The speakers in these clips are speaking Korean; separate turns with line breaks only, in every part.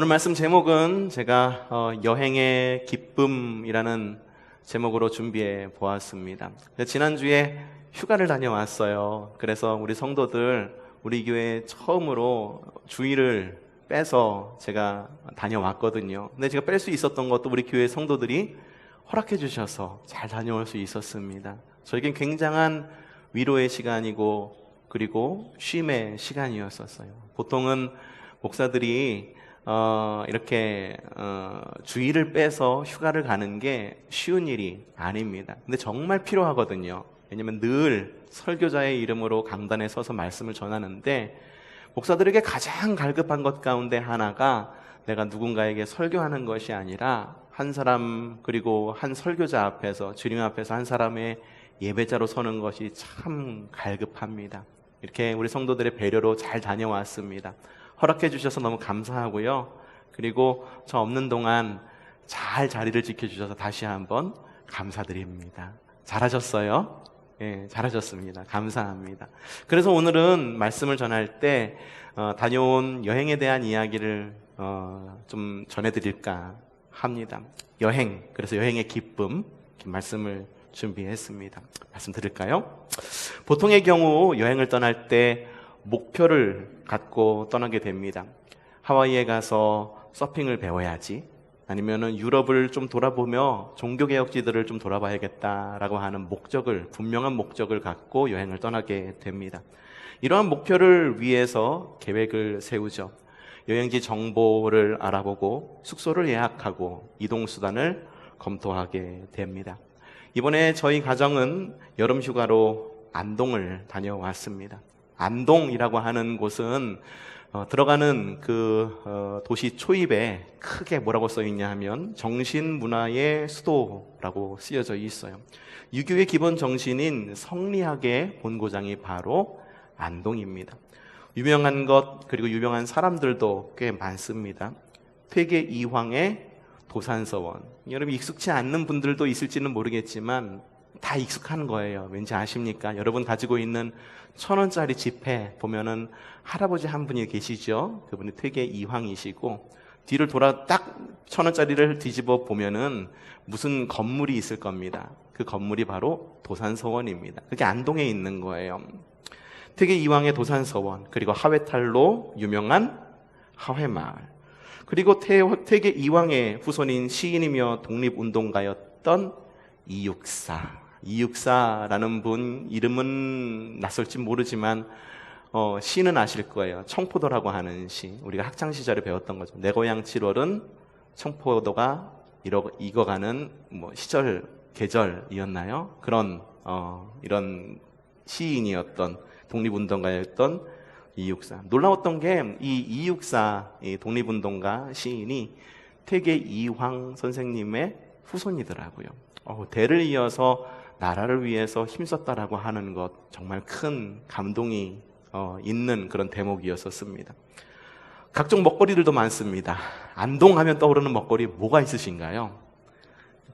오늘 말씀 제목은 제가 여행의 기쁨이라는 제목으로 준비해 보았습니다. 지난주에 휴가를 다녀왔어요. 그래서 우리 성도들, 우리 교회 처음으로 주일을 빼서 제가 다녀왔거든요. 근데 제가 뺄 수 있었던 것도 우리 교회 성도들이 허락해 주셔서 잘 다녀올 수 있었습니다. 저에겐 굉장한 위로의 시간이고 그리고 쉼의 시간이었었어요. 보통은 목사들이 이렇게 주일을 빼서 휴가를 가는 게 쉬운 일이 아닙니다. 근데 정말 필요하거든요. 왜냐면 늘 설교자의 이름으로 강단에 서서 말씀을 전하는데 목사들에게 가장 갈급한 것 가운데 하나가 내가 누군가에게 설교하는 것이 아니라 한 사람 그리고 한 설교자 앞에서 주님 앞에서 한 사람의 예배자로 서는 것이 참 갈급합니다. 이렇게 우리 성도들의 배려로 잘 다녀왔습니다. 허락해 주셔서 너무 감사하고요. 그리고 저 없는 동안 잘 자리를 지켜주셔서 다시 한번 감사드립니다. 잘하셨어요? 예, 잘하셨습니다. 감사합니다. 그래서 오늘은 말씀을 전할 때 다녀온 여행에 대한 이야기를 좀 전해드릴까 합니다. 여행, 그래서 여행의 기쁨 말씀을 준비했습니다. 말씀 드릴까요? 보통의 경우 여행을 떠날 때 목표를 갖고 떠나게 됩니다. 하와이에 가서 서핑을 배워야지, 아니면은 유럽을 좀 돌아보며 종교개혁지들을 좀 돌아봐야겠다라고 하는 목적을, 분명한 목적을 갖고 여행을 떠나게 됩니다. 이러한 목표를 위해서 계획을 세우죠. 여행지 정보를 알아보고 숙소를 예약하고 이동수단을 검토하게 됩니다. 이번에 저희 가정은 여름 휴가로 안동을 다녀왔습니다. 안동이라고 하는 곳은 들어가는 그 도시 초입에 크게 뭐라고 써 있냐 하면 정신문화의 수도라고 쓰여져 있어요. 유교의 기본 정신인 성리학의 본고장이 바로 안동입니다. 유명한 것 그리고 유명한 사람들도 꽤 많습니다. 퇴계 이황의 도산서원, 여러분 익숙치 않는 분들도 있을지는 모르겠지만 다 익숙한 거예요. 왠지 아십니까? 여러분 가지고 있는 1,000원짜리 지폐 보면은 할아버지 한 분이 계시죠? 그분이 퇴계 이황이시고 뒤를 돌아 딱 1,000원짜리를 뒤집어 보면은 무슨 건물이 있을 겁니다. 그 건물이 바로 도산서원입니다. 그게 안동에 있는 거예요. 퇴계 이황의 도산서원, 그리고 하회탈로 유명한 하회마을, 그리고 퇴계 이황의 후손인 시인이며 독립운동가였던 이육사라는 분 이름은 낯설지 모르지만 시는 아실 거예요. 청포도라고 하는 시, 우리가 학창시절에 배웠던 거죠. 내 고향 7월은 청포도가 익어가는 시절, 계절이었나요? 그런 이런 시인이었던 독립운동가였던 이육사. 놀라웠던 게 이 이육사, 이 독립운동가 시인이 퇴계 이황 선생님의 후손이더라고요. 대를 이어서 나라를 위해서 힘썼다라고 하는 것, 정말 큰 감동이 있는 그런 대목이었었습니다. 각종 먹거리들도 많습니다. 안동하면 떠오르는 먹거리 뭐가 있으신가요?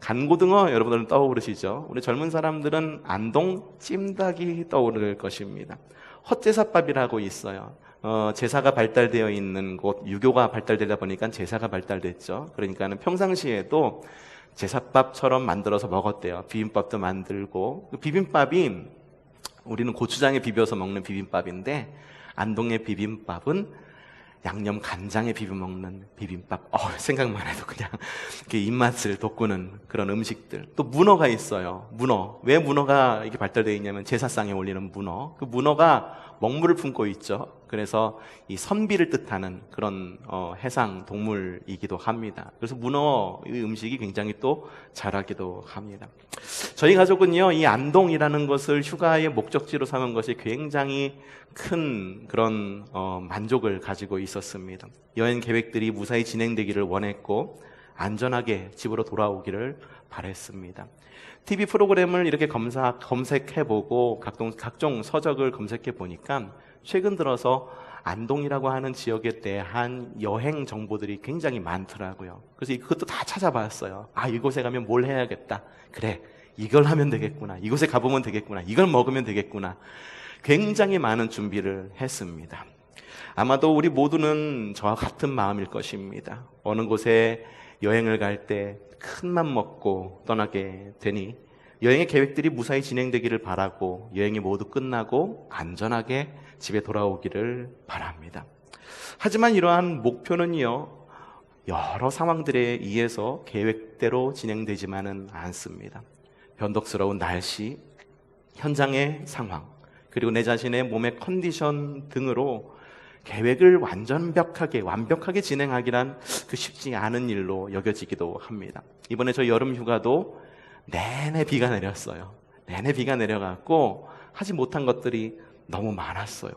간고등어 여러분들은 떠오르시죠? 우리 젊은 사람들은 안동 찜닭이 떠오를 것입니다. 헛제사밥이라고 있어요. 제사가 발달되어 있는 곳, 유교가 발달되다 보니까 제사가 발달됐죠. 그러니까는 평상시에도 제사밥처럼 만들어서 먹었대요. 비빔밥도 만들고. 그 비빔밥이 우리는 고추장에 비벼서 먹는 비빔밥인데 안동의 비빔밥은 양념 간장에 비벼 먹는 비빔밥. 생각만 해도 그냥 입맛을 돋구는 그런 음식들. 또 문어가 있어요. 문어. 왜 문어가 이렇게 발달되어 있냐면 제사상에 올리는 문어. 그 문어가 먹물을 품고 있죠. 그래서 이 선비를 뜻하는 그런 해상 동물이기도 합니다. 그래서 문어 음식이 굉장히 또 잘하기도 합니다. 저희 가족은요, 이 안동이라는 것을 휴가의 목적지로 삼은 것이 굉장히 큰 그런 만족을 가지고 있었습니다. 여행 계획들이 무사히 진행되기를 원했고 안전하게 집으로 돌아오기를 바랬습니다. TV 프로그램을 이렇게 검색해보고 각종 서적을 검색해보니까 최근 들어서 안동이라고 하는 지역에 대한 여행 정보들이 굉장히 많더라고요. 그래서 그것도 다 찾아봤어요. 이곳에 가면 뭘 해야겠다. 그래, 이걸 하면 되겠구나. 이곳에 가보면 되겠구나. 이걸 먹으면 되겠구나. 굉장히 많은 준비를 했습니다. 아마도 우리 모두는 저와 같은 마음일 것입니다. 어느 곳에 여행을 갈 때 큰 맘 먹고 떠나게 되니 여행의 계획들이 무사히 진행되기를 바라고 여행이 모두 끝나고 안전하게 집에 돌아오기를 바랍니다. 하지만 이러한 목표는요, 여러 상황들에 의해서 계획대로 진행되지만은 않습니다. 변덕스러운 날씨, 현장의 상황, 그리고 내 자신의 몸의 컨디션 등으로 계획을 완벽하게 진행하기란 쉽지 않은 일로 여겨지기도 합니다. 이번에 저 여름 휴가도 내내 비가 내렸어요. 내내 비가 내려갖고 하지 못한 것들이 너무 많았어요.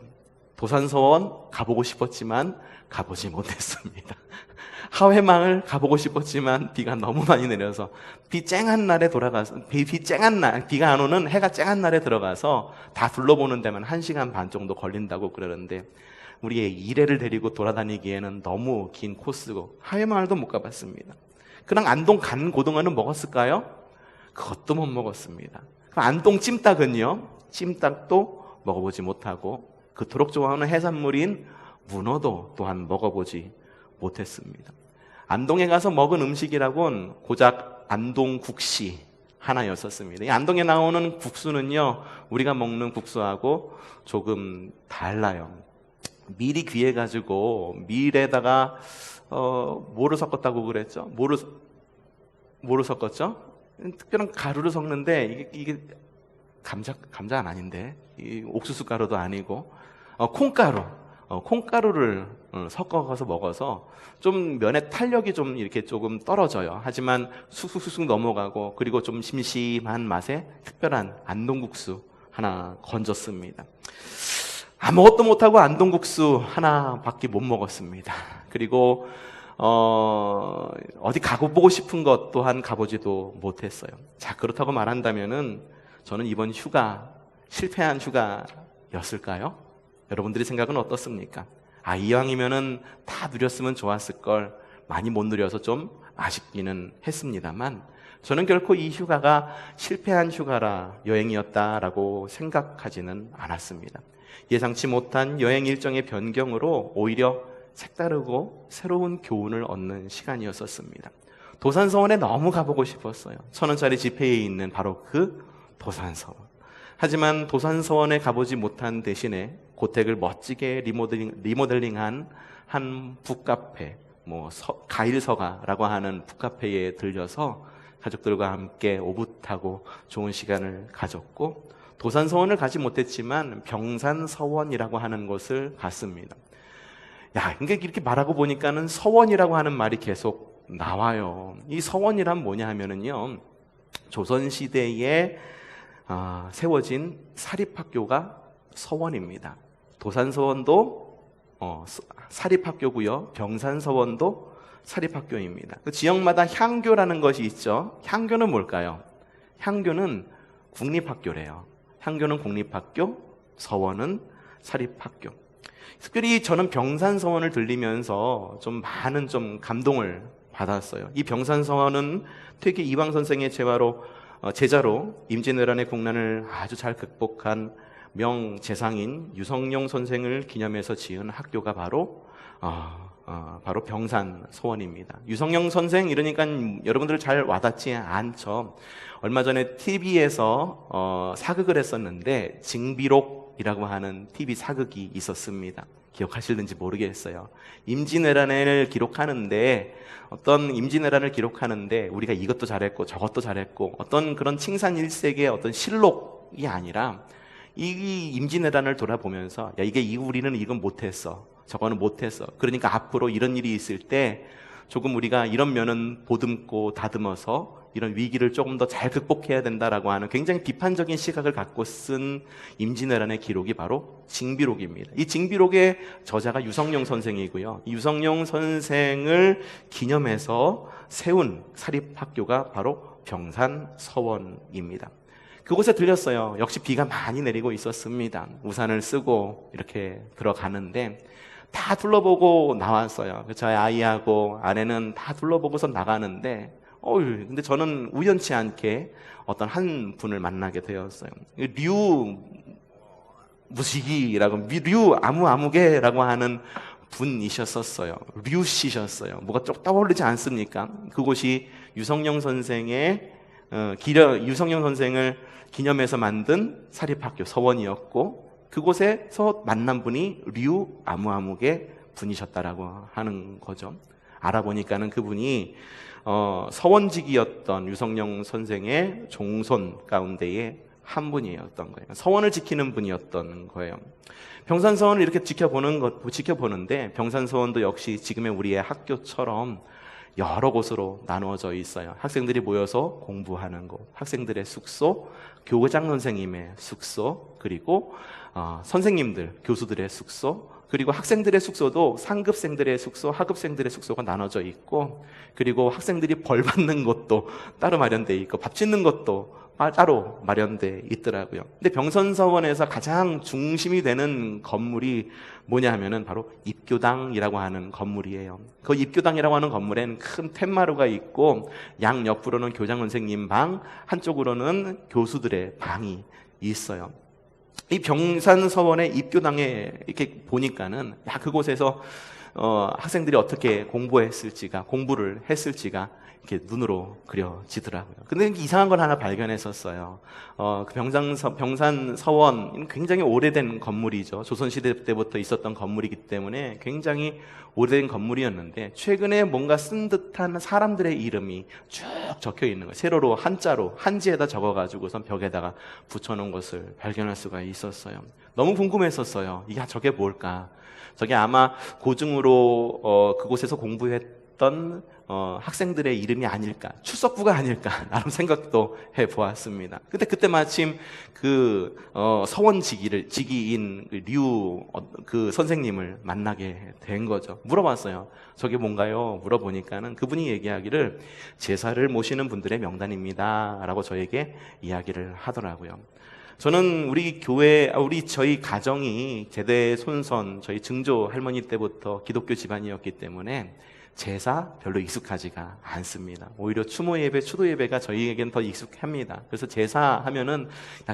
도산서원 가보고 싶었지만 가보지 못했습니다. 하회마을 가보고 싶었지만 비가 너무 많이 내려서 비 쨍한 날에 돌아가서 비가 안 오는 해가 쨍한 날에 들어가서 다 둘러보는 데만 1시간 반 정도 걸린다고 그러는데 우리의 일회를 데리고 돌아다니기에는 너무 긴 코스고 하회마을도 못 가봤습니다. 그냥 안동 간 고등어는 먹었을까요? 그것도 못 먹었습니다. 안동 찜닭은요, 찜닭도 먹어보지 못하고 그토록 좋아하는 해산물인 문어도 또한 먹어보지 못했습니다. 안동에 가서 먹은 음식이라곤 고작 안동국시 하나였었습니다. 이 안동에 나오는 국수는요, 우리가 먹는 국수하고 조금 달라요. 밀이 귀해가지고 밀에다가 뭐를 섞었다고 그랬죠? 뭐를 섞었죠? 특별한 가루를 섞는데 이게 감자는 아닌데 이 옥수수 가루도 아니고 콩가루를 섞어서 먹어서 좀 면의 탄력이 좀 이렇게 조금 떨어져요. 하지만 쑥쑥쑥 넘어가고 그리고 좀 심심한 맛의 특별한 안동국수 하나 건졌습니다. 아무것도 못하고 안동국수 하나밖에 못 먹었습니다. 그리고 어디 가보고 싶은 것 또한 가보지도 못했어요. 자, 그렇다고 말한다면은 저는 이번 휴가 실패한 휴가였을까요? 여러분들의 생각은 어떻습니까? 이왕이면은 다 누렸으면 좋았을 걸 많이 못 누려서 좀 아쉽기는 했습니다만 저는 결코 이 휴가가 실패한 여행이었다라고 생각하지는 않았습니다. 예상치 못한 여행 일정의 변경으로 오히려 색다르고 새로운 교훈을 얻는 시간이었었습니다. 도산서원에 너무 가보고 싶었어요. 1,000원짜리 지폐에 있는 바로 그 도산서원. 하지만 도산서원에 가보지 못한 대신에 고택을 멋지게 리모델링한 한 북카페, 가일서가라고 하는 북카페에 들려서 가족들과 함께 오붓하고 좋은 시간을 가졌고 도산서원을 가지 못했지만 병산서원이라고 하는 곳을 갔습니다. 이렇게 말하고 보니까는 서원이라고 하는 말이 계속 나와요. 이 서원이란 뭐냐 하면은요, 조선시대에 세워진 사립학교가 서원입니다. 도산서원도 사립학교고요. 병산서원도 사립학교입니다. 그 지역마다 향교라는 것이 있죠. 향교는 뭘까요? 향교는 국립학교래요. 향교는 국립학교, 서원은 사립학교. 특별히 저는 병산서원을 들리면서 좀 많은 감동을 받았어요. 이 병산서원은 퇴계 이황 선생의 제자로 임진왜란의 국난을 아주 잘 극복한 명재상인 유성룡 선생을 기념해서 지은 학교가 바로 병산서원입니다. 유성룡 선생 이러니까 여러분들 잘 와닿지 않죠. 얼마 전에 TV에서 사극을 했었는데 징비록이라고 하는 TV 사극이 있었습니다. 기억하실는지 모르겠어요. 임진왜란을 기록하는데 우리가 이것도 잘했고 저것도 잘했고 어떤 그런 칭산일색의 어떤 실록이 아니라 이 임진왜란을 돌아보면서 우리는 이건 못했어, 저거는 못했어. 그러니까 앞으로 이런 일이 있을 때 조금 우리가 이런 면은 보듬고 다듬어서 이런 위기를 조금 더 잘 극복해야 된다라고 하는 굉장히 비판적인 시각을 갖고 쓴 임진왜란의 기록이 바로 징비록입니다. 이 징비록의 저자가 유성룡 선생이고요. 이 유성룡 선생을 기념해서 세운 사립학교가 바로 병산서원입니다. 그곳에 들렸어요. 역시 비가 많이 내리고 있었습니다. 우산을 쓰고 이렇게 들어가는데 다 둘러보고 나왔어요. 저희 아이하고 아내는 다 둘러보고서 나가는데 근데 저는 우연치 않게 어떤 한 분을 만나게 되었어요. 무시기라고 류 아무개라고 하는 분이셨었어요. 류씨셨어요. 뭐가 쭉 떠오르지 않습니까? 그곳이 유성룡 선생의 유성룡 선생을 기념해서 만든 사립학교 서원이었고, 그곳에서 만난 분이 류 아무개 분이셨다라고 하는 거죠. 알아보니까는 그분이 서원직이었던 유성룡 선생의 종손 가운데에 한 분이었던 거예요. 서원을 지키는 분이었던 거예요. 병산서원을 이렇게 지켜보는데, 병산서원도 역시 지금의 우리의 학교처럼 여러 곳으로 나누어져 있어요. 학생들이 모여서 공부하는 곳, 학생들의 숙소, 교장 선생님의 숙소, 그리고 선생님들, 교수들의 숙소, 그리고 학생들의 숙소도 상급생들의 숙소, 하급생들의 숙소가 나눠져 있고, 그리고 학생들이 벌 받는 곳도 따로 마련되어 있고, 밥 짓는 것도 따로 마련되어 있더라고요. 근데 병선서원에서 가장 중심이 되는 건물이 뭐냐 하면은 바로 입교당이라고 하는 건물이에요. 그 입교당이라고 하는 건물에는 큰 툇마루가 있고, 양옆으로는 교장 선생님 방, 한쪽으로는 교수들의 방이 있어요. 이 병산서원의 입교당에 이렇게 보니까는 그곳에서 학생들이 어떻게 공부를 했을지가 이렇게 눈으로 그려지더라고요. 근데 이상한 걸 하나 발견했었어요. 그 병산서원 굉장히 오래된 건물이죠. 조선시대 때부터 있었던 건물이기 때문에 굉장히 오래된 건물이었는데, 최근에 뭔가 쓴 듯한 사람들의 이름이 쭉 적혀 있는 거예요. 세로로 한자로 한지에다 적어가지고선 벽에다가 붙여놓은 것을 발견할 수가 있었어요. 너무 궁금했었어요. 저게 뭘까? 저게 아마 고증으로 그곳에서 공부했던 학생들의 이름이 아닐까, 출석부가 아닐까, 나름 생각도 해보았습니다. 근데 그때 마침 그 서원 직위인 류 선생님을 만나게 된 거죠. 물어봤어요. 저게 뭔가요? 물어보니까는 그분이 얘기하기를 제사를 모시는 분들의 명단입니다 라고 저에게 이야기를 하더라고요. 저는 저희 가정이 제대 손선, 저희 증조 할머니 때부터 기독교 집안이었기 때문에 제사 별로 익숙하지가 않습니다. 오히려 추모 예배, 추도 예배가 저희에겐 더 익숙합니다. 그래서 제사 하면은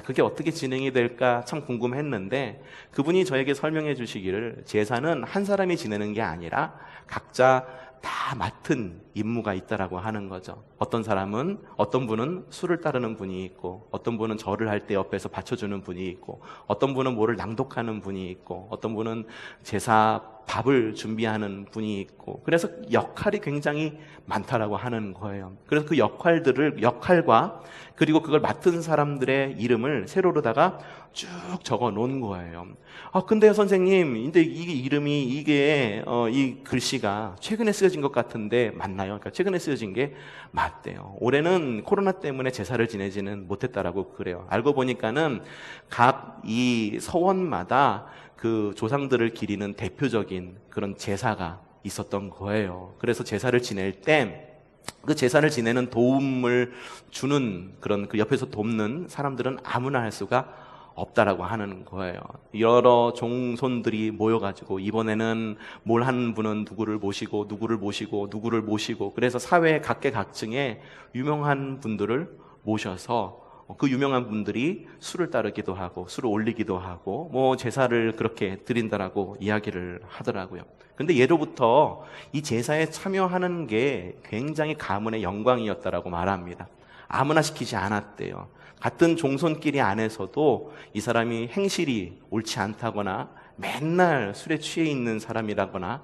그게 어떻게 진행이 될까 참 궁금했는데, 그분이 저에게 설명해 주시기를 제사는 한 사람이 지내는 게 아니라 각자 다 맡은 임무가 있다라고 하는 거죠. 어떤 분은 술을 따르는 분이 있고, 어떤 분은 절을 할 때 옆에서 받쳐주는 분이 있고, 어떤 분은 뭐를 낭독하는 분이 있고, 어떤 분은 제사 밥을 준비하는 분이 있고, 그래서 역할이 굉장히 많다라고 하는 거예요. 그래서 그 역할과 그리고 그걸 맡은 사람들의 이름을 세로로다가 쭉 적어 놓은 거예요. 근데요, 선생님, 근데 이 글씨가 최근에 쓰여진 것 같은데 맞나요? 그러니까 최근에 쓰여진 게 맞대요. 올해는 코로나 때문에 제사를 지내지는 못했다라고 그래요. 알고 보니까는 각 이 서원마다 그 조상들을 기리는 대표적인 그런 제사가 있었던 거예요. 그래서 제사를 지낼 때 그 제사를 지내는 도움을 주는 그 옆에서 돕는 사람들은 아무나 할 수가 없다라고 하는 거예요. 여러 종손들이 모여가지고 이번에는 뭘 하는 분은 누구를 모시고 그래서 사회 각계각층에 유명한 분들을 모셔서 그 유명한 분들이 술을 따르기도 하고 술을 올리기도 하고 제사를 그렇게 드린다라고 이야기를 하더라고요. 근데 예로부터 이 제사에 참여하는 게 굉장히 가문의 영광이었다라고 말합니다. 아무나 시키지 않았대요. 같은 종손끼리 안에서도 이 사람이 행실이 옳지 않다거나 맨날 술에 취해 있는 사람이라거나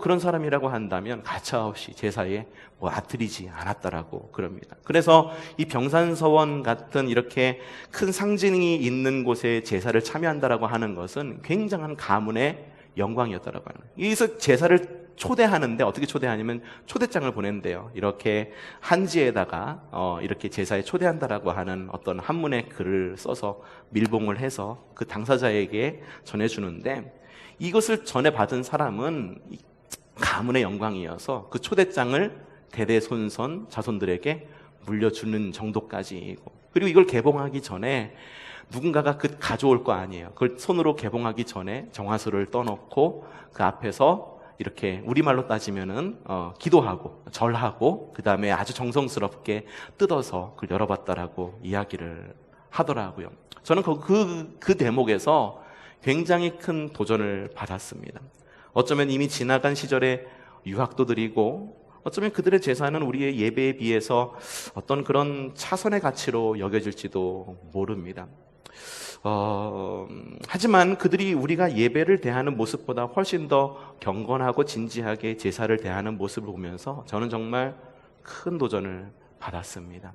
그런 사람이라고 한다면 가차없이 제사에 아뜨리지 않았다라고 그럽니다. 그래서 이 병산서원 같은 이렇게 큰 상징이 있는 곳에 제사를 참여한다라고 하는 것은 굉장한 가문의 영광이었다라고 하는 거예요. 여기서 제사를 초대하는데 어떻게 초대하냐면 초대장을 보낸대요. 이렇게 한지에다가 이렇게 제사에 초대한다라고 하는 어떤 한문의 글을 써서 밀봉을 해서 그 당사자에게 전해주는데, 이것을 전해받은 사람은 가문의 영광이어서 그 초대장을 대대손손 자손들에게 물려주는 정도까지이고, 그리고 이걸 개봉하기 전에 누군가가 가져올 거 아니에요. 그걸 손으로 개봉하기 전에 정화수를 떠놓고 그 앞에서 이렇게 우리말로 따지면은 기도하고 절하고 그 다음에 아주 정성스럽게 뜯어서 그걸 열어봤다라고 이야기를 하더라고요. 저는 그 대목에서 굉장히 큰 도전을 받았습니다. 어쩌면 이미 지나간 시절에 유학도 드리고 어쩌면 그들의 제사는 우리의 예배에 비해서 어떤 그런 차선의 가치로 여겨질지도 모릅니다. 하지만 그들이 우리가 예배를 대하는 모습보다 훨씬 더 경건하고 진지하게 제사를 대하는 모습을 보면서 저는 정말 큰 도전을 받았습니다.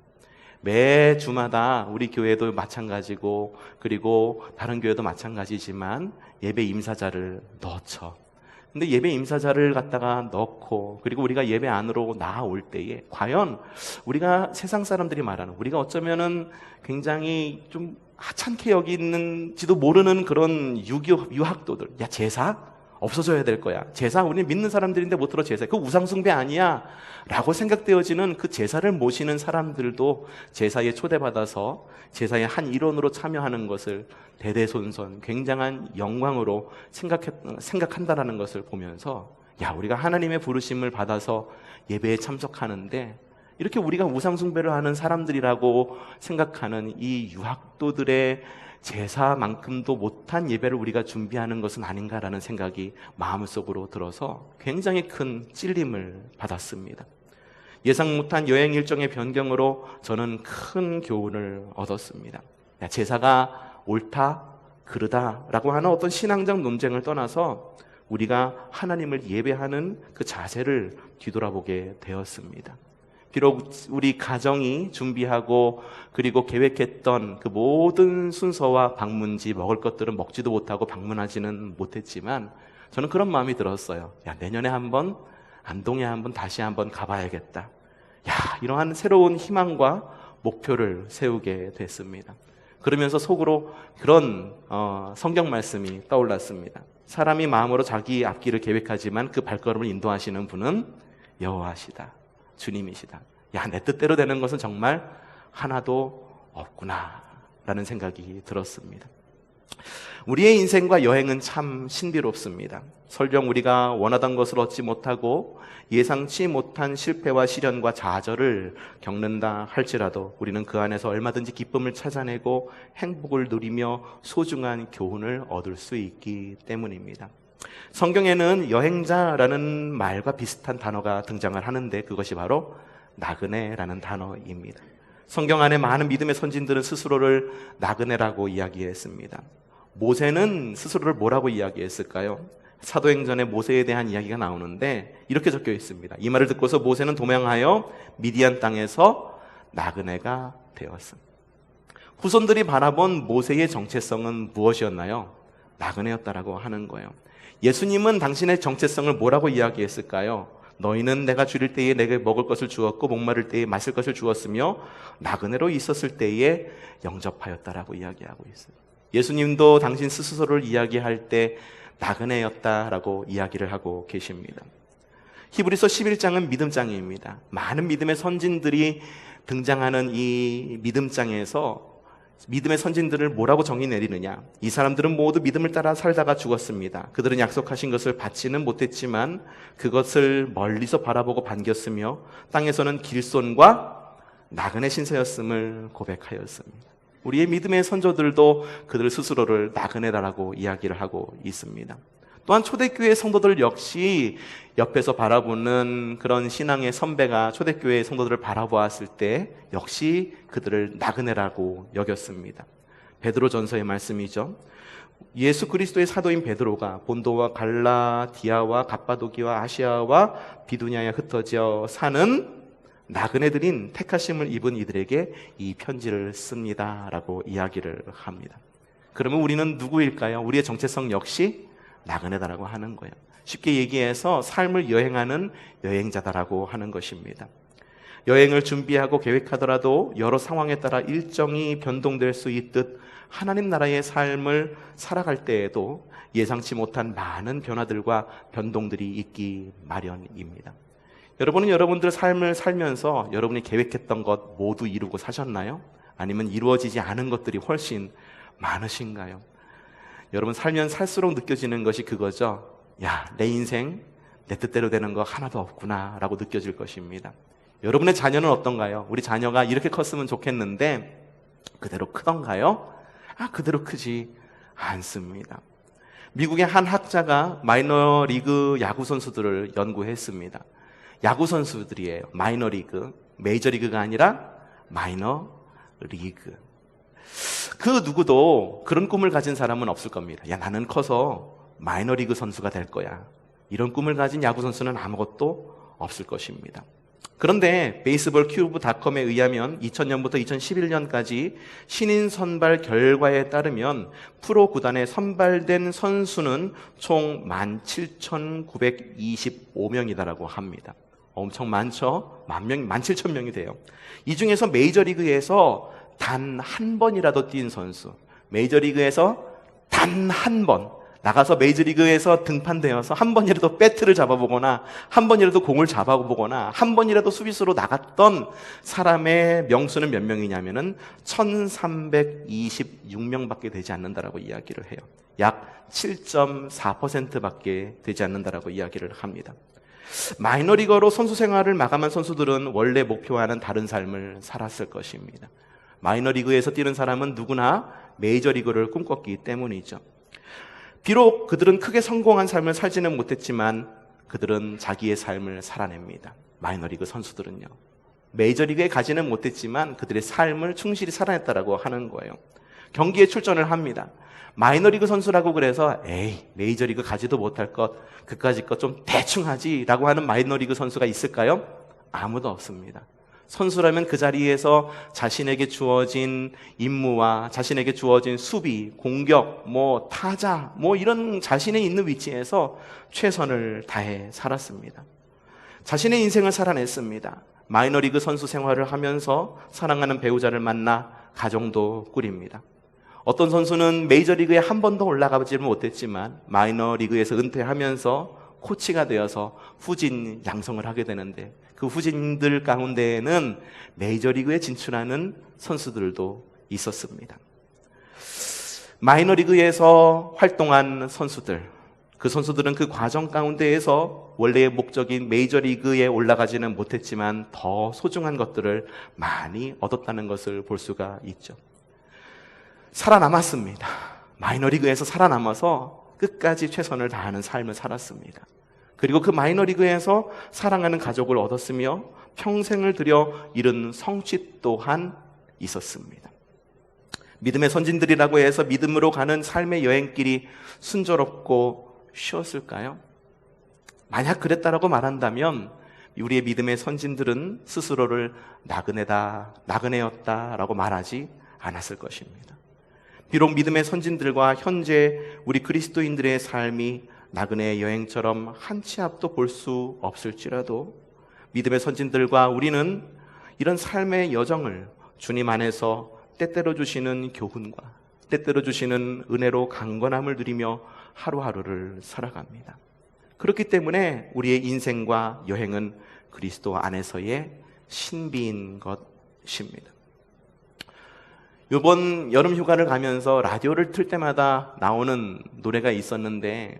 매 주마다 우리 교회도 마찬가지고 그리고 다른 교회도 마찬가지지만 예배 임사자를 넣죠. 근데 예배 임사자를 갖다가 넣고 그리고 우리가 예배 안으로 나아올 때에 과연 우리가 세상 사람들이 말하는 우리가 어쩌면은 굉장히 좀 하찮게 여기는지도 모르는 그런 유학도들, 야 제사 없어져야 될 거야, 제사 우리 믿는 사람들인데 못 들어, 제사 그거 우상숭배 아니야 라고 생각되어지는 그 제사를 모시는 사람들도 제사에 초대받아서 제사의 한 일원으로 참여하는 것을 대대손손 굉장한 영광으로 생각한다라는 것을 보면서 야 우리가 하나님의 부르심을 받아서 예배에 참석하는데 이렇게 우리가 우상숭배를 하는 사람들이라고 생각하는 이 유학도들의 제사만큼도 못한 예배를 우리가 준비하는 것은 아닌가라는 생각이 마음속으로 들어서 굉장히 큰 찔림을 받았습니다. 예상 못한 여행 일정의 변경으로 저는 큰 교훈을 얻었습니다. 야, 제사가 옳다, 그르다라고 하는 어떤 신앙적 논쟁을 떠나서 우리가 하나님을 예배하는 그 자세를 뒤돌아보게 되었습니다. 비록 우리 가정이 준비하고 그리고 계획했던 그 모든 순서와 방문지 먹을 것들은 먹지도 못하고 방문하지는 못했지만 저는 그런 마음이 들었어요. 야 내년에 한번 안동에 한번 다시 한번 가봐야겠다. 야 이러한 새로운 희망과 목표를 세우게 됐습니다. 그러면서 속으로 그런 성경 말씀이 떠올랐습니다. 사람이 마음으로 자기 앞길을 계획하지만 그 발걸음을 인도하시는 분은 여호와시다. 주님이시다. 야, 내 뜻대로 되는 것은 정말 하나도 없구나 라는 생각이 들었습니다. 우리의 인생과 여행은 참 신비롭습니다. 설령 우리가 원하던 것을 얻지 못하고 예상치 못한 실패와 시련과 좌절을 겪는다 할지라도 우리는 그 안에서 얼마든지 기쁨을 찾아내고 행복을 누리며 소중한 교훈을 얻을 수 있기 때문입니다. 성경에는 여행자라는 말과 비슷한 단어가 등장을 하는데 그것이 바로 나그네라는 단어입니다. 성경 안에 많은 믿음의 선진들은 스스로를 나그네라고 이야기했습니다. 모세는 스스로를 뭐라고 이야기했을까요? 사도행전에 모세에 대한 이야기가 나오는데 이렇게 적혀 있습니다. 이 말을 듣고서 모세는 도망하여 미디안 땅에서 나그네가 되었습니다. 후손들이 바라본 모세의 정체성은 무엇이었나요? 나그네였다라고 하는 거예요. 예수님은 당신의 정체성을 뭐라고 이야기했을까요? 너희는 내가 줄일 때에 내게 먹을 것을 주었고 목마를 때에 마실 것을 주었으며 나그네로 있었을 때에 영접하였다라고 이야기하고 있어요. 예수님도 당신 스스로를 이야기할 때 나그네였다라고 이야기를 하고 계십니다. 히브리서 11장은 믿음장입니다. 많은 믿음의 선진들이 등장하는 이 믿음장에서 믿음의 선진들을 뭐라고 정의 내리느냐? 이 사람들은 모두 믿음을 따라 살다가 죽었습니다. 그들은 약속하신 것을 받지는 못했지만 그것을 멀리서 바라보고 반겼으며 땅에서는 길손과 나그네 신세였음을 고백하였습니다. 우리의 믿음의 선조들도 그들 스스로를 나그네라고 이야기를 하고 있습니다. 또한 초대교회 성도들 역시 옆에서 바라보는 그런 신앙의 선배가 초대교회 성도들을 바라보았을 때 역시 그들을 나그네라고 여겼습니다. 베드로전서의 말씀이죠. 예수 그리스도의 사도인 베드로가 본도와 갈라디아와 갑바도기와 아시아와 비두냐에 흩어져 사는 나그네들인 택하심을 입은 이들에게 이 편지를 씁니다 라고 이야기를 합니다. 그러면 우리는 누구일까요? 우리의 정체성 역시 나그네다라고 하는 거예요. 쉽게 얘기해서 삶을 여행하는 여행자다라고 하는 것입니다. 여행을 준비하고 계획하더라도 여러 상황에 따라 일정이 변동될 수 있듯 하나님 나라의 삶을 살아갈 때에도 예상치 못한 많은 변화들과 변동들이 있기 마련입니다. 여러분은 여러분들 삶을 살면서 여러분이 계획했던 것 모두 이루고 사셨나요? 아니면 이루어지지 않은 것들이 훨씬 많으신가요? 여러분 살면 살수록 느껴지는 것이 그거죠. 야, 내 인생 내 뜻대로 되는 거 하나도 없구나 라고 느껴질 것입니다. 여러분의 자녀는 어떤가요? 우리 자녀가 이렇게 컸으면 좋겠는데 그대로 크던가요? 그대로 크지 않습니다. 미국의 한 학자가 마이너리그 야구 선수들을 연구했습니다. 야구 선수들이에요. 마이너리그, 메이저리그가 아니라 마이너리그. 그 누구도 그런 꿈을 가진 사람은 없을 겁니다. 야, 나는 커서 마이너리그 선수가 될 거야. 이런 꿈을 가진 야구 선수는 아무것도 없을 것입니다. 그런데 베이스볼 큐브닷컴에 의하면 2000년부터 2011년까지 신인 선발 결과에 따르면 프로 구단에 선발된 선수는 총 17,925명이다라고 합니다. 엄청 많죠? 17,000명이 돼요. 이 중에서 메이저리그에서 단 한 번이라도 뛴 선수, 메이저리그에서 단 한 번 나가서 메이저리그에서 등판되어서 한 번이라도 배트를 잡아보거나 한 번이라도 공을 잡아보거나 한 번이라도 수비수로 나갔던 사람의 명수는 몇 명이냐면은 1326명밖에 되지 않는다라고 이야기를 해요. 약 7.4%밖에 되지 않는다라고 이야기를 합니다. 마이너리거로 선수 생활을 마감한 선수들은 원래 목표와는 다른 삶을 살았을 것입니다. 마이너리그에서 뛰는 사람은 누구나 메이저리그를 꿈꿨기 때문이죠. 비록 그들은 크게 성공한 삶을 살지는 못했지만 그들은 자기의 삶을 살아냅니다. 마이너리그 선수들은요. 메이저리그에 가지는 못했지만 그들의 삶을 충실히 살아냈다라고 하는 거예요. 경기에 출전을 합니다. 마이너리그 선수라고 그래서 에이, 메이저리그 가지도 못할 것, 그까짓 것 좀 대충 하지라고 하는 마이너리그 선수가 있을까요? 아무도 없습니다. 선수라면 그 자리에서 자신에게 주어진 임무와 자신에게 주어진 수비, 공격, 타자, 이런 자신의 있는 위치에서 최선을 다해 살았습니다. 자신의 인생을 살아냈습니다. 마이너리그 선수 생활을 하면서 사랑하는 배우자를 만나 가정도 꾸립니다. 어떤 선수는 메이저리그에 한 번도 올라가지 못했지만 마이너리그에서 은퇴하면서 코치가 되어서 후진 양성을 하게 되는데 그 후진들 가운데에는 메이저리그에 진출하는 선수들도 있었습니다. 마이너리그에서 활동한 선수들, 그 선수들은 그 과정 가운데에서 원래의 목적인 메이저리그에 올라가지는 못했지만 더 소중한 것들을 많이 얻었다는 것을 볼 수가 있죠. 살아남았습니다. 마이너리그에서 살아남아서 끝까지 최선을 다하는 삶을 살았습니다. 그리고 그 마이너리그에서 사랑하는 가족을 얻었으며 평생을 들여 이룬 성취 또한 있었습니다. 믿음의 선진들이라고 해서 믿음으로 가는 삶의 여행길이 순조롭고 쉬웠을까요? 만약 그랬다라고 말한다면 우리의 믿음의 선진들은 스스로를 나그네였다라고 말하지 않았을 것입니다. 비록 믿음의 선진들과 현재 우리 그리스도인들의 삶이 나그네 여행처럼 한 치 앞도 볼 수 없을지라도 믿음의 선진들과 우리는 이런 삶의 여정을 주님 안에서 때때로 주시는 교훈과 때때로 주시는 은혜로 강건함을 누리며 하루하루를 살아갑니다. 그렇기 때문에 우리의 인생과 여행은 그리스도 안에서의 신비인 것입니다. 이번 여름 휴가를 가면서 라디오를 틀 때마다 나오는 노래가 있었는데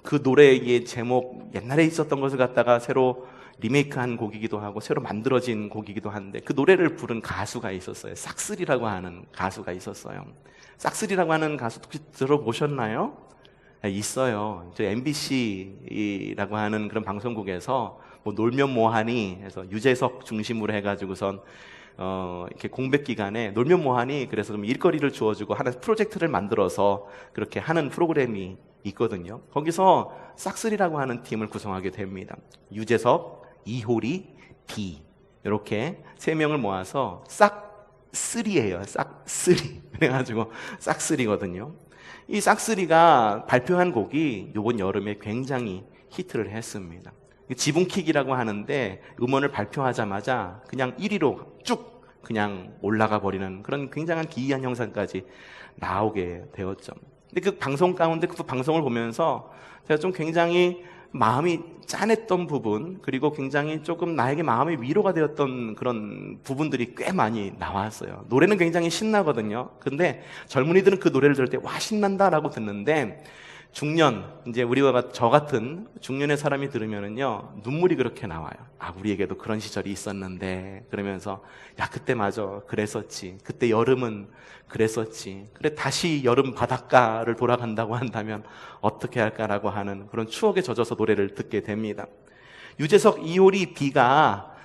그 노래의 제목 옛날에 있었던 것을 갖다가 새로 리메이크한 곡이기도 하고 새로 만들어진 곡이기도 한데 그 노래를 부른 가수가 있었어요. 싹쓸이라고 하는 가수가 있었어요. 싹쓸이라고 하는 가수 혹시 들어보셨나요? 있어요. 저 MBC라고 하는 그런 방송국에서 놀면 뭐하니 해서 유재석 중심으로 해가지고선 이렇게 공백 기간에 놀면 뭐하니 그래서 그럼 일거리를 주어주고 하는 프로젝트를 만들어서 그렇게 하는 프로그램이 있거든요. 거기서 싹쓸이라고 하는 팀을 구성하게 됩니다. 유재석, 이효리, 디 이렇게 세 명을 모아서 싹쓸이예요. 싹쓸이 그래가지고 싹쓸이거든요. 이 싹쓸이가 발표한 곡이 이번 여름에 굉장히 히트를 했습니다. 지붕킥이라고 하는데 음원을 발표하자마자 그냥 1위로 쭉 그냥 올라가 버리는 그런 굉장한 기이한 형상까지 나오게 되었죠. 근데 그 방송 가운데 그 방송을 보면서 제가 좀 굉장히 마음이 짠했던 부분, 그리고 굉장히 조금 나에게 마음의 위로가 되었던 그런 부분들이 꽤 많이 나왔어요. 노래는 굉장히 신나거든요. 근데 젊은이들은 그 노래를 들을 때 와 신난다라고 듣는데 중년, 이제 우리와 저 같은 중년의 사람이 들으면은요, 눈물이 그렇게 나와요. 아, 우리에게도 그런 시절이 있었는데, 그러면서, 야, 그때 맞아. 그랬었지. 그때 여름은 그랬었지. 그래, 다시 여름 바닷가를 돌아간다고 한다면 어떻게 할까라고 하는 그런 추억에 젖어서 노래를 듣게 됩니다. 유재석, 이효리, 비가,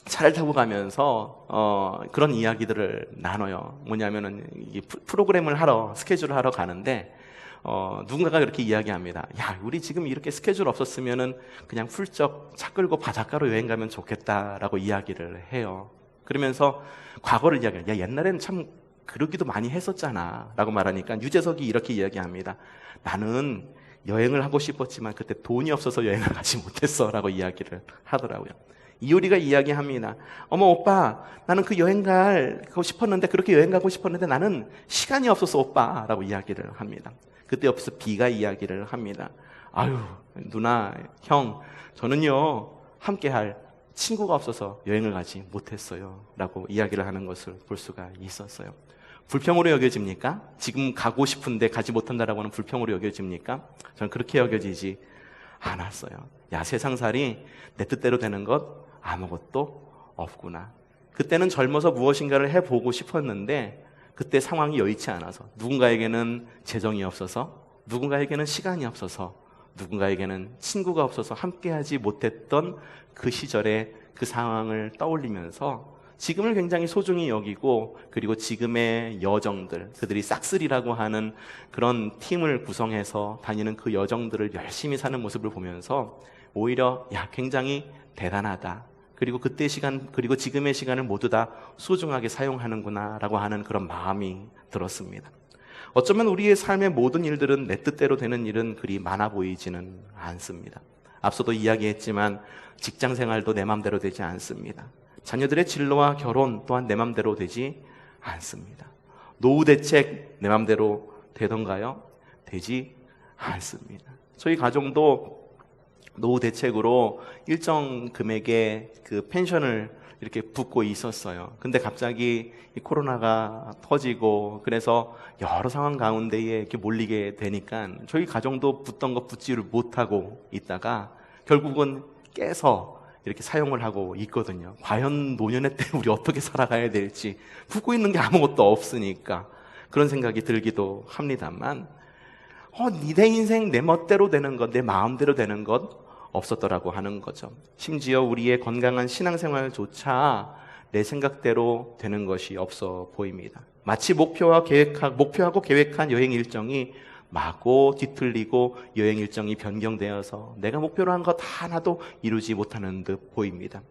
차를 타고 가면서 그런 이야기들을 나눠요. 뭐냐면은 이 프로그램을 하러, 스케줄을 하러 가는데 누군가가 그렇게 이야기합니다. 야, 우리 지금 이렇게 스케줄 없었으면은 그냥 훌쩍 차 끌고 바닷가로 여행 가면 좋겠다라고 이야기를 해요. 그러면서 과거를 이야기해요. 야, 옛날에는 참 그러기도 많이 했었잖아 라고 말하니까 유재석이 이렇게 이야기합니다. 나는 여행을 하고 싶었지만 그때 돈이 없어서 여행을 가지 못했어 라고 이야기를 하더라고요. 이효리가 이야기합니다. 어머 오빠, 나는 그 여행 가고 싶었는데, 그렇게 여행 가고 싶었는데 나는 시간이 없어서 오빠 라고 이야기를 합니다. 그때 옆에서 비가 이야기를 합니다. 아유 누나, 형, 저는요 함께할 친구가 없어서 여행을 가지 못했어요 라고 이야기를 하는 것을 볼 수가 있었어요. 불평으로 여겨집니까? 지금 가고 싶은데 가지 못한다라고 하는 불평으로 여겨집니까? 저는 그렇게 여겨지지 않았어요. 야, 세상살이 내 뜻대로 되는 것 아무것도 없구나. 그때는 젊어서 무엇인가를 해보고 싶었는데 그때 상황이 여의치 않아서, 누군가에게는 재정이 없어서, 누군가에게는 시간이 없어서, 누군가에게는 친구가 없어서 함께하지 못했던 그 시절의 그 상황을 떠올리면서 지금을 굉장히 소중히 여기고, 그리고 지금의 여정들, 그들이 싹쓸이라고 하는 그런 팀을 구성해서 다니는 그 여정들을 열심히 사는 모습을 보면서 오히려 야, 굉장히 대단하다. 그리고 그때의 시간, 그리고 지금의 시간을 모두 다 소중하게 사용하는구나 라고 하는 그런 마음이 들었습니다. 어쩌면 우리의 삶의 모든 일들은 내 뜻대로 되는 일은 그리 많아 보이지는 않습니다. 앞서도 이야기했지만 직장 생활도 내 맘대로 되지 않습니다. 자녀들의 진로와 결혼 또한 내 맘대로 되지 않습니다. 노후 대책 내 맘대로 되던가요? 되지 않습니다. 저희 가정도 노후 대책으로 일정 금액의 그 펜션을 이렇게 붓고 있었어요. 근데 갑자기 이 코로나가 터지고 그래서 여러 상황 가운데에 이렇게 몰리게 되니까 저희 가정도 붓던 거 붓지를 못하고 있다가 결국은 깨서 이렇게 사용을 하고 있거든요. 과연 노년의 때 우리 어떻게 살아가야 될지, 붓고 있는 게 아무것도 없으니까 그런 생각이 들기도 합니다만, 내 인생 내 멋대로 되는 것, 내 마음대로 되는 것 없었더라고 하는 거죠. 심지어 우리의 건강한 신앙생활조차 내 생각대로 되는 것이 없어 보입니다. 마치 목표하고 계획한 여행 일정이 마구 뒤틀리고 여행 일정이 변경되어서 내가 목표로 한 것 하나도 이루지 못하는 듯 보입니다.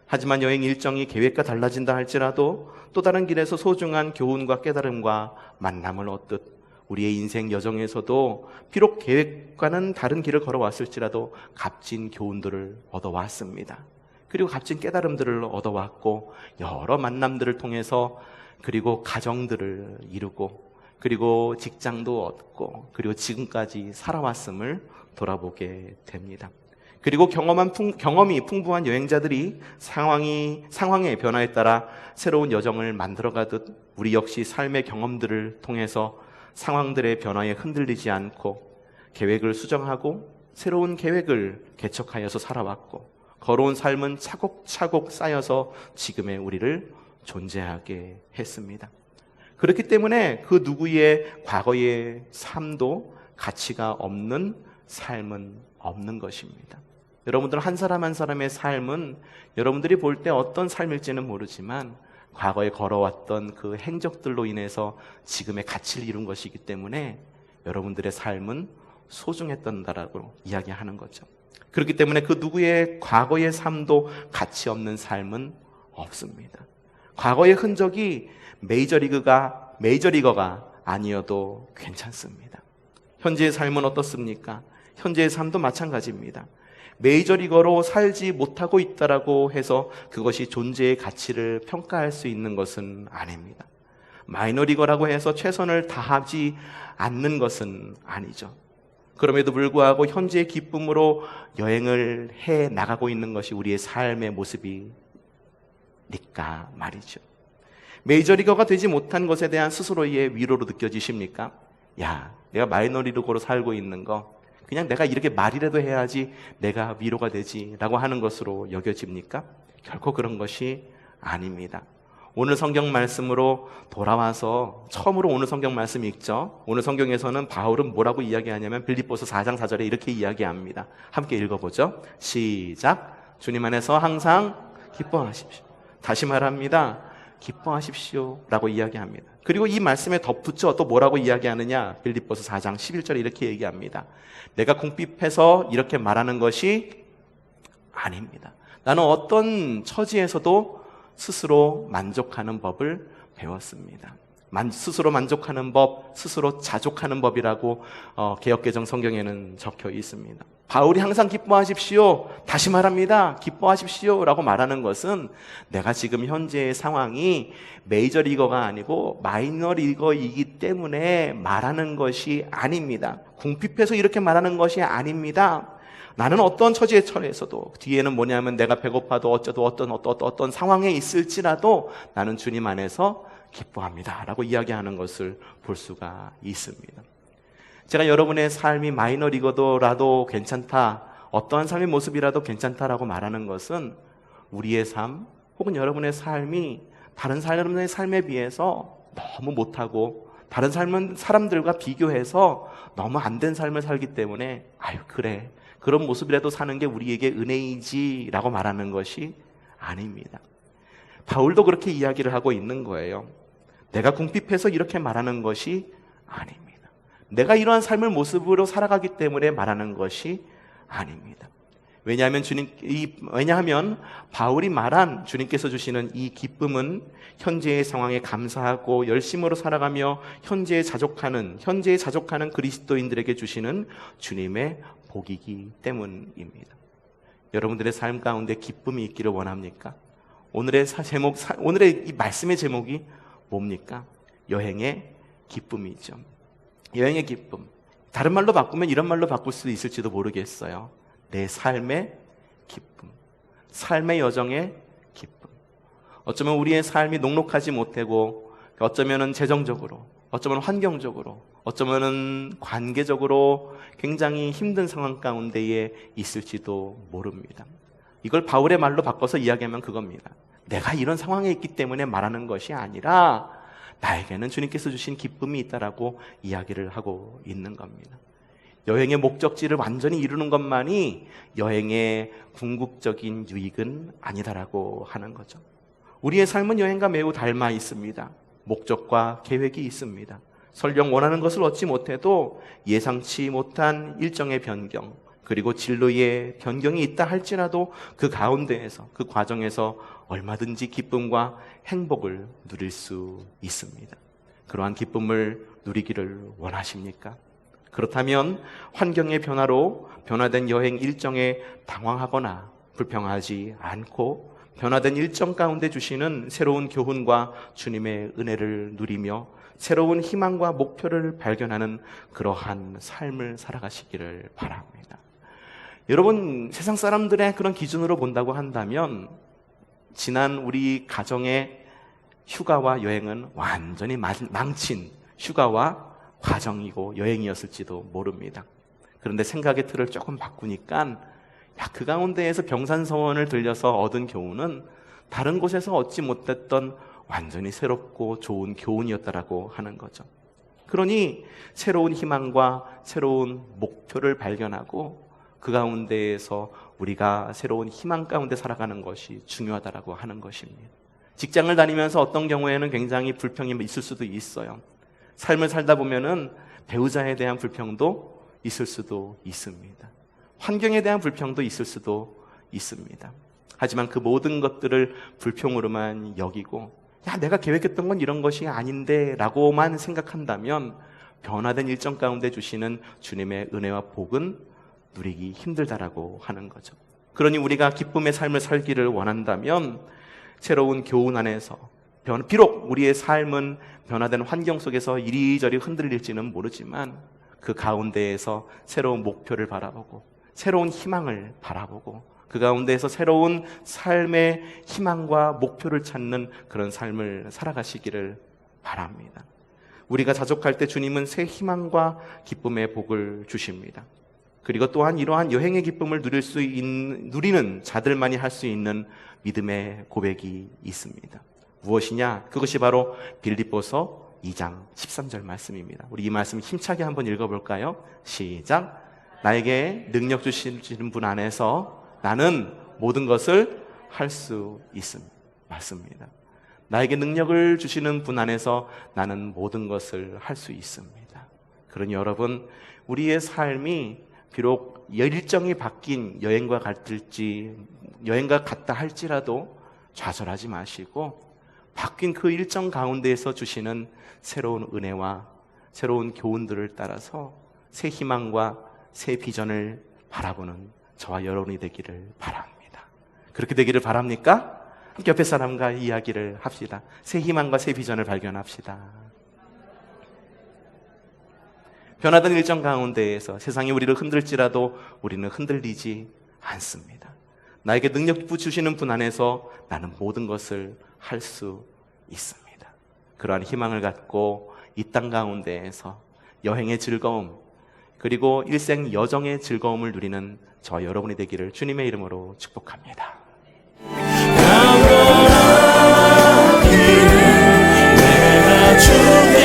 하지만 여행 일정이 계획과 달라진다 할지라도 또 다른 길에서 소중한 교훈과 깨달음과 만남을 얻듯 우리의 인생 여정에서도 비록 계획과는 다른 길을 걸어왔을지라도 값진 교훈들을 얻어왔습니다. 그리고 값진 깨달음들을 얻어왔고 여러 만남들을 통해서 그리고 가정들을 이루고 그리고 직장도 얻고 그리고 지금까지 살아왔음을 돌아보게 됩니다. 그리고 경험이 풍부한 여행자들이 상황의 변화에 따라 새로운 여정을 만들어가듯 우리 역시 삶의 경험들을 통해서 상황들의 변화에 흔들리지 않고 계획을 수정하고 새로운 계획을 개척하여서 살아왔고 걸어온 삶은 차곡차곡 쌓여서 지금의 우리를 존재하게 했습니다. 그렇기 때문에 그 누구의 과거의 삶도 가치가 없는 삶은 없는 것입니다. 여러분들 한 사람 한 사람의 삶은 여러분들이 볼 때 어떤 삶일지는 모르지만 과거에 걸어왔던 그 행적들로 인해서 지금의 가치를 이룬 것이기 때문에 여러분들의 삶은 소중했던다라고 이야기하는 거죠. 그렇기 때문에 그 누구의 과거의 삶도 가치 없는 삶은 없습니다. 과거의 흔적이 메이저리거가 아니어도 괜찮습니다. 현재의 삶은 어떻습니까? 현재의 삶도 마찬가지입니다. 메이저리거로 살지 못하고 있다라고 해서 그것이 존재의 가치를 평가할 수 있는 것은 아닙니다. 마이너리거라고 해서 최선을 다하지 않는 것은 아니죠. 그럼에도 불구하고 현재의 기쁨으로 여행을 해 나가고 있는 것이 우리의 삶의 모습이니까 말이죠. 메이저리거가 되지 못한 것에 대한 스스로의 위로로 느껴지십니까? 야, 내가 마이너리그로 살고 있는 거 그냥 내가 이렇게 말이라도 해야지 내가 위로가 되지 라고 하는 것으로 여겨집니까? 결코 그런 것이 아닙니다. 오늘 성경 말씀으로 돌아와서 처음으로 오늘 성경 말씀 읽죠. 오늘 성경에서는 바울은 뭐라고 이야기하냐면 빌립보서 4장 4절에 이렇게 이야기합니다. 함께 읽어보죠. 시작. 주님 안에서 항상 기뻐하십시오. 다시 말합니다. 기뻐하십시오 라고 이야기합니다. 그리고 이 말씀에 덧붙여 또 뭐라고 이야기하느냐. 빌립보서 4장 11절에 이렇게 얘기합니다. 내가 궁핍해서 이렇게 말하는 것이 아닙니다. 나는 어떤 처지에서도 스스로 만족하는 법을 배웠습니다. 스스로 만족하는 법, 스스로 자족하는 법이라고 개역개정 성경에는 적혀 있습니다. 바울이 항상 기뻐하십시오, 다시 말합니다, 기뻐하십시오 라고 말하는 것은 내가 지금 현재의 상황이 메이저리거가 아니고 마이너리거이기 때문에 말하는 것이 아닙니다. 궁핍해서 이렇게 말하는 것이 아닙니다. 나는 어떤 처지에 처해서도 뒤에는 뭐냐면 내가 배고파도 어쩌도 어떤 상황에 있을지라도 나는 주님 안에서 기뻐합니다 라고 이야기하는 것을 볼 수가 있습니다. 제가 여러분의 삶이 마이너리거더라도 괜찮다, 어떠한 삶의 모습이라도 괜찮다라고 말하는 것은 우리의 삶 혹은 여러분의 삶이 다른 사람의 삶에 비해서 너무 못하고 다른 사람들과 비교해서 너무 안 된 삶을 살기 때문에 아유 그래 그런 모습이라도 사는 게 우리에게 은혜이지 라고 말하는 것이 아닙니다. 바울도 그렇게 이야기를 하고 있는 거예요. 내가 궁핍해서 이렇게 말하는 것이 아닙니다. 내가 이러한 삶을 모습으로 살아가기 때문에 말하는 것이 아닙니다. 왜냐하면 바울이 말한 주님께서 주시는 이 기쁨은 현재의 상황에 감사하고 열심으로 살아가며 현재에 자족하는 그리스도인들에게 주시는 주님의 복이기 때문입니다. 여러분들의 삶 가운데 기쁨이 있기를 원합니까? 오늘의 이 말씀의 제목이 뭡니까? 여행의 기쁨이죠. 여행의 기쁨. 다른 말로 바꾸면 이런 말로 바꿀 수도 있을지도 모르겠어요. 내 삶의 기쁨. 삶의 여정의 기쁨. 어쩌면 우리의 삶이 녹록하지 못하고, 어쩌면 재정적으로, 어쩌면 환경적으로, 어쩌면 관계적으로 굉장히 힘든 상황 가운데에 있을지도 모릅니다. 이걸 바울의 말로 바꿔서 이야기하면 그겁니다. 내가 이런 상황에 있기 때문에 말하는 것이 아니라 나에게는 주님께서 주신 기쁨이 있다라고 이야기를 하고 있는 겁니다. 여행의 목적지를 완전히 이루는 것만이 여행의 궁극적인 유익은 아니다라고 하는 거죠. 우리의 삶은 여행과 매우 닮아 있습니다. 목적과 계획이 있습니다. 설령 원하는 것을 얻지 못해도 예상치 못한 일정의 변경, 그리고 진로의 변경이 있다 할지라도 그 가운데에서, 그 과정에서 얼마든지 기쁨과 행복을 누릴 수 있습니다. 그러한 기쁨을 누리기를 원하십니까? 그렇다면 환경의 변화로 변화된 여행 일정에 당황하거나 불평하지 않고 변화된 일정 가운데 주시는 새로운 교훈과 주님의 은혜를 누리며 새로운 희망과 목표를 발견하는 그러한 삶을 살아가시기를 바랍니다. 여러분, 세상 사람들의 그런 기준으로 본다고 한다면 지난 우리 가정의 휴가와 여행은 완전히 망친 휴가와 과정이고 여행이었을지도 모릅니다. 그런데 생각의 틀을 조금 바꾸니까 그 가운데에서 병산서원을 들려서 얻은 교훈은 다른 곳에서 얻지 못했던 완전히 새롭고 좋은 교훈이었다라고 하는 거죠. 그러니 새로운 희망과 새로운 목표를 발견하고 그 가운데에서 우리가 새로운 희망 가운데 살아가는 것이 중요하다라고 하는 것입니다. 직장을 다니면서 어떤 경우에는 굉장히 불평이 있을 수도 있어요. 삶을 살다 보면은 배우자에 대한 불평도 있을 수도 있습니다. 환경에 대한 불평도 있을 수도 있습니다. 하지만 그 모든 것들을 불평으로만 여기고 내가 계획했던 건 이런 것이 아닌데 라고만 생각한다면 변화된 일정 가운데 주시는 주님의 은혜와 복은 누리기 힘들다라고 하는 거죠. 그러니 우리가 기쁨의 삶을 살기를 원한다면 새로운 교훈 안에서 비록 우리의 삶은 변화된 환경 속에서 이리저리 흔들릴지는 모르지만 그 가운데에서 새로운 목표를 바라보고 새로운 희망을 바라보고 그 가운데에서 새로운 삶의 희망과 목표를 찾는 그런 삶을 살아가시기를 바랍니다. 우리가 자족할 때 주님은 새 희망과 기쁨의 복을 주십니다. 그리고 또한 이러한 여행의 기쁨을 누리는 자들만이 할 수 있는 믿음의 고백이 있습니다. 무엇이냐? 그것이 바로 빌립보서 2장 13절 말씀입니다. 우리 이 말씀 힘차게 한번 읽어볼까요? 시작. 나에게 능력 주시는 분 안에서 나는 모든 것을 할 수 있습니다. 맞습니다. 나에게 능력을 주시는 분 안에서 나는 모든 것을 할 수 있습니다. 그러니 여러분, 우리의 삶이 비록 일정이 바뀐 여행과 같다 할지라도 좌절하지 마시고 바뀐 그 일정 가운데에서 주시는 새로운 은혜와 새로운 교훈들을 따라서 새 희망과 새 비전을 바라보는 저와 여러분이 되기를 바랍니다. 그렇게 되기를 바랍니까? 함께 옆에 사람과 이야기를 합시다. 새 희망과 새 비전을 발견합시다. 변하던 일정 가운데에서 세상이 우리를 흔들지라도 우리는 흔들리지 않습니다. 나에게 능력 주시는 분 안에서 나는 모든 것을 할 수 있습니다. 그러한 희망을 갖고 이 땅 가운데에서 여행의 즐거움, 그리고 일생 여정의 즐거움을 누리는 저와 여러분이 되기를 주님의 이름으로 축복합니다.
내가 주께